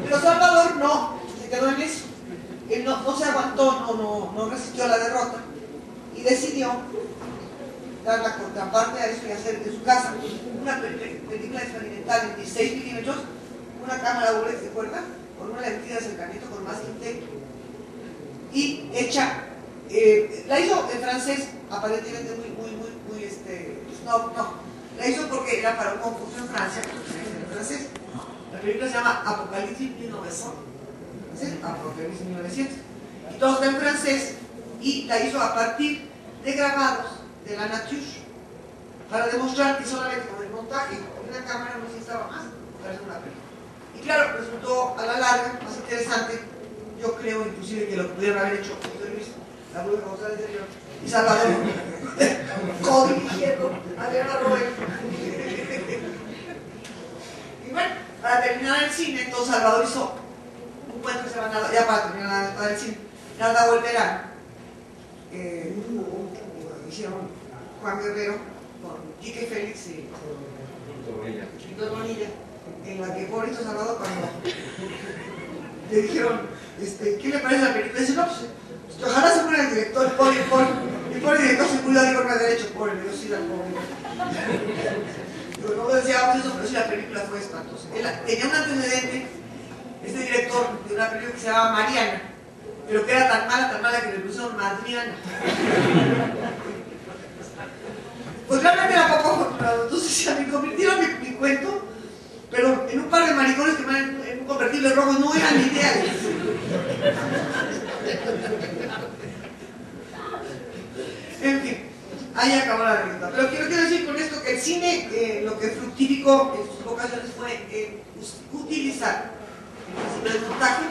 Pero Salvador no, se quedó en eso. Él no se aguantó, no resistió la derrota y decidió dar la contraparte a eso y hacer de su casa una película experimental en 16 milímetros, una cámara doble de cuerda con una lentilla de acercamiento con más tinte y hecha, la hizo en francés, aparentemente muy no, la hizo porque era para un concurso en Francia, en francés. La película se llama Apocalipsis 1900, Apocalipsis 1900, y todo está en francés, y la hizo a partir de grabados de la nature, para demostrar que solamente con el montaje de una cámara no necesitaba más para hacer una película. Y claro, resultó a la larga más interesante, yo creo inclusive que lo pudieron haber hecho José Luis, la Bruja González de León y Salvador, co-dirigiendo a Guerra Roel. Y bueno, para terminar el cine, entonces Salvador hizo un cuento que se llama, ya para terminar el cine, Nada Volverá. Hicieron Juan Guerrero con Quique Félix y Víctor Bonilla, en la que pobrecito Salvador, cuando le dijeron, ¿qué le parece la película? Dice, no, pues ojalá se muera el director, el pobre director se murió, digo, no hay derecho, pobre, le dio sida al pobre. No decíamos eso, pero sí la película fue espantosa. Tenía un antecedente, este director, de una película que se llamaba Mariana, pero que era tan mala que le pusieron Madriana. Pues realmente era poco afortunado. Entonces me convirtieron mi cuento, pero en un par de maricones que van en un convertible rojo, no eran ideales. En fin, ahí acabó la anécdota. Pero quiero decir con esto que el cine lo que fructificó en sus vocaciones fue utilizar el principio del montaje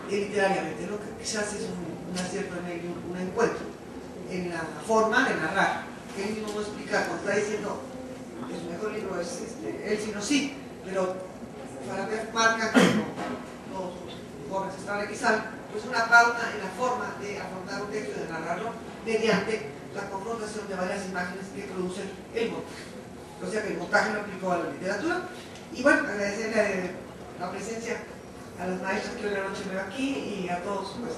literariamente. Lo que se hace es un acierto en ello, un encuentro en la forma de narrar. Él mismo no explica, cuando está diciendo que su mejor libro es Él sí no sí, pero para ver marca que los jóvenes están aquí saben, pues una pauta en la forma de afrontar un texto y de narrarlo mediante la confrontación de varias imágenes que producen el montaje. O sea que el montaje lo aplicó a la literatura. Y bueno, agradecerle la presencia a las maestras que hoy en la noche veo aquí y a todos pues,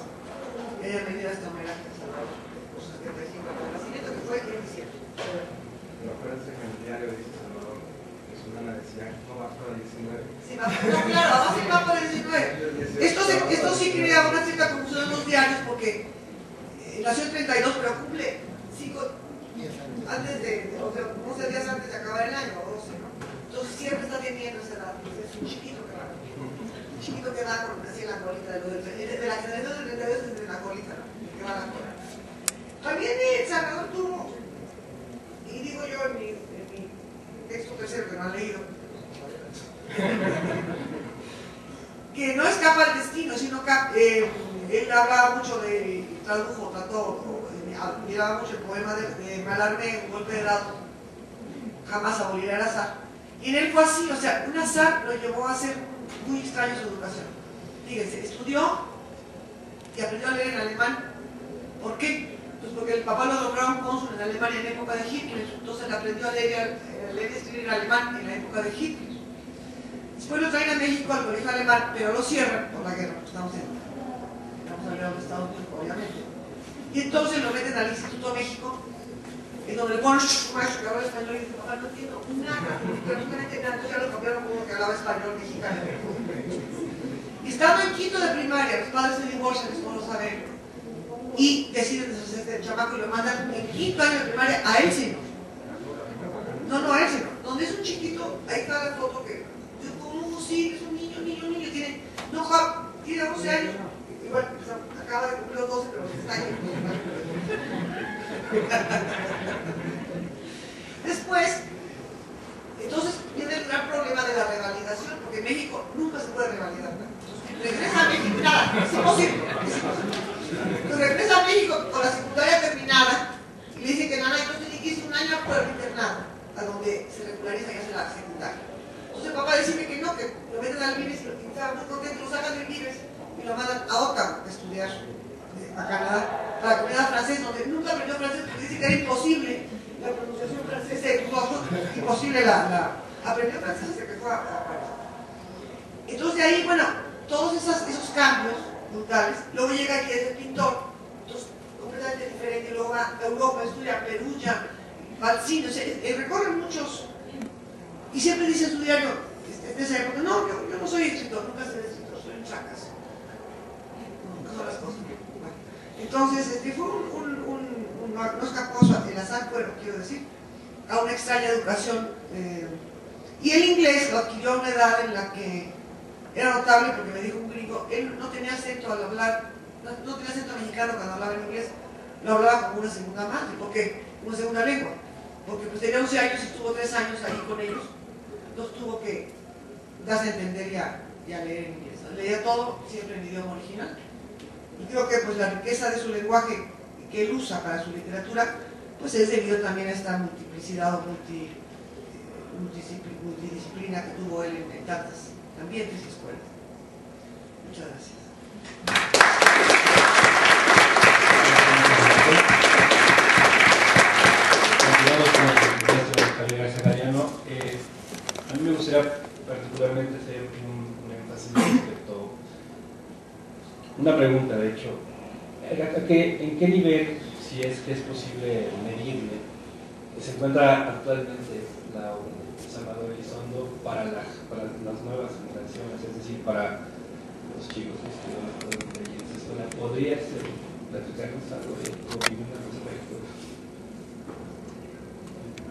que hayan venido a este homenaje a Salvador por su 75 años de nacimiento, que fue en diciembre. Pero acuérdense que en el diario dice Salvador, que su nana decía, no va para el 19. Sí, no, claro, ahora sí va para el 19. Esto sí crea una cierta confusión en los diarios porque nació en 32, pero cumple 5 antes de, o sea, 11 días antes de acabar el año, o 12, ¿no? Entonces siempre está teniendo esa edad, es un chiquito que va. Un chiquito que va con así en la colita de la generación del 32 es de la colita, ¿no? Que va a la cola. También Salvador tuvo, y digo yo en mi texto tercero que no han leído, que no escapa al destino, sino que él hablaba mucho de, miraba mucho el poema de Mallarmé, Un golpe de dado, jamás abolirá el azar. Y en él fue así, o sea, un azar lo llevó a ser muy extraño su educación. Fíjense, estudió y aprendió a leer en alemán. ¿Por qué? Pues porque el papá lo nombraron cónsul en Alemania en época de Hitler, entonces él aprendió a leer y escribir en alemán en la época de Hitler. Después lo traen a México al colegio alemán, pero lo cierran por la guerra, estamos hablando de Estados Unidos, obviamente. Y entonces lo meten al Instituto México, en donde le ponen un maestro que habla español y dice, papá, no entiendo nada, absolutamente nada, entonces ya lo cambiaron como que hablaba español mexicano. Y estando en quinto de primaria, los padres se divorcian, como lo saben, y deciden deshacerse del chamaco y lo mandan en quinto año de primaria a Elsinore. No, a Elsinore, donde es un chiquito, ahí está la foto que, ¿cómo sí? Es un niño, tiene, no, tiene 11 años. Igual, acaba de cumplir los 12, pero está ahí. Después, entonces viene el gran problema de la revalidación, porque en México nunca se puede revalidar. Entonces, regresa a México, nada, es imposible. Entonces regresa a México con la secundaria terminada y le dice que nada, entonces tiene que irse un año a prueba internado, a donde se regulariza y hace la secundaria. Entonces el papá decide que no, que lo meten al Vives y está muy contento, lo sacan del Vives y lo mandan a Ottawa a estudiar a Canadá, a la comunidad francesa, donde nunca aprendió francés porque dice que era imposible la pronunciación francesa, imposible aprendió francés hasta que fue a París. Entonces de ahí, bueno, todos esos cambios brutales. Luego llega aquí desde pintor, entonces completamente diferente. Luego va a Europa, estudia Perugia, va al cine, o sea, recorre muchos. Y siempre dice en su diario, de esa época, no, yo no soy escritor, nunca seré escritor, soy un fracaso. No son las cosas. Bueno, entonces, fue no escapó el azar, bueno, quiero decir, a una extraña educación. Y el inglés lo adquirió a una edad en la que era notable, porque me dijo un gringo, él no tenía acento al hablar, no tenía acento mexicano cuando hablaba en inglés, lo hablaba como una segunda madre, porque una segunda lengua, porque pues tenía 11 años y estuvo 3 años ahí con ellos, entonces tuvo que darse a entender y a leer en inglés. Leía todo siempre en idioma original, y creo que pues la riqueza de su lenguaje que él usa para su literatura, pues es debido también a esta multiplicidad o multidisciplina que tuvo él en tantas ambientes y escuelas. Muchas gracias. Continuamos con el maestro Javier García Gariano. A mí me gustaría particularmente hacer un énfasis respecto a una pregunta, de hecho. ¿En qué nivel, si es que es posible medirle, se encuentra actualmente la obra de Salvador Elizondo para las nuevas generaciones, es decir, para los chicos que estudian en esta escuela? ¿Podría ser platicarnos algo de tu opinión al respecto?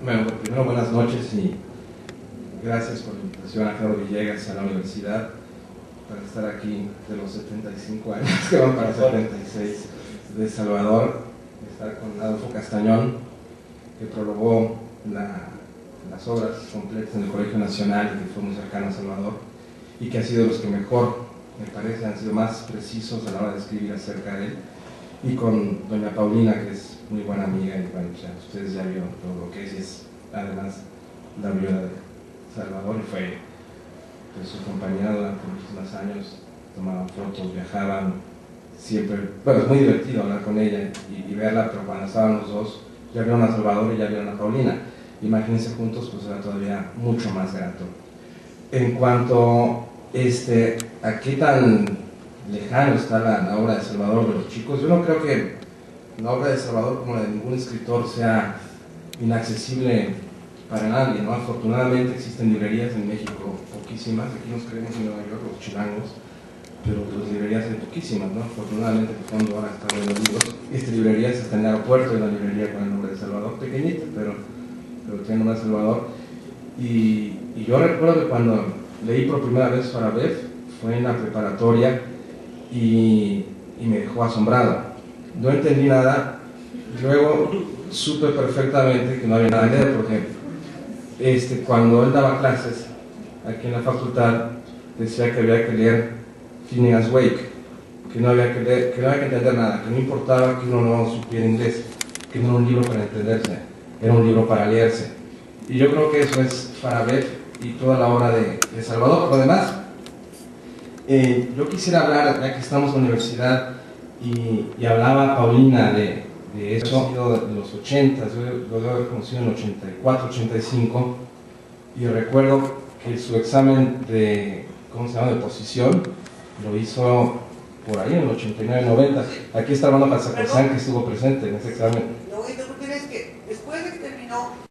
Bueno, primero buenas noches y gracias por la invitación a Carlos Villegas a la universidad para estar aquí de los 75 años que van para 76 de Salvador, estar con Adolfo Castañón, que prologó las obras completas en el Colegio Nacional y que fue muy cercano a Salvador y que ha sido los que mejor, me parece, han sido más precisos a la hora de escribir acerca de él, y con doña Paulina, que es muy buena amiga, y bueno, o sea, ustedes ya vieron todo lo que es además la viuda de Salvador, y fue pues, su compañera durante muchos años, tomaban fotos, viajaban, siempre, bueno, es muy divertido hablar con ella y verla, pero cuando estaban los dos, ya vieron a Salvador y ya vieron a Paulina, imagínense juntos, pues era todavía mucho más grato. En cuanto a qué tan lejano está la obra de Salvador de los chicos, yo no creo que la obra de Salvador, como la de ningún escritor, sea inaccesible para nadie, ¿no? Afortunadamente existen librerías en México, poquísimas, aquí nos creemos en Nueva York, los chilangos, pero pues librerías hay poquísimas, ¿no? Afortunadamente el fondo ahora está en los libros. Esta librería está en el aeropuerto, hay una librería con el nombre de Salvador, pequeñita, pero tiene el nombre de Salvador. Y yo recuerdo que cuando leí por primera vez Farabev, fue en la preparatoria y me dejó asombrado. No entendí nada, luego supe perfectamente que no había nada que leer, porque cuando él daba clases aquí en la facultad, decía que había que leer Phineas Wake, que no había que leer, que no había que entender nada, que no importaba que uno no supiera inglés, que no era un libro para entenderse, era un libro para leerse. Y yo creo que eso es Farabev y toda la obra de Salvador. Por lo demás, yo quisiera hablar, ya que estamos en la universidad, y hablaba Paulina de eso, ha sido de los 80, yo lo debo haber conocido en el 84, 85, y recuerdo que su examen de, ¿cómo se llama?, de posición, lo hizo por ahí en el 89, 90. Aquí está Armando Cazacozán, que estuvo presente en ese examen.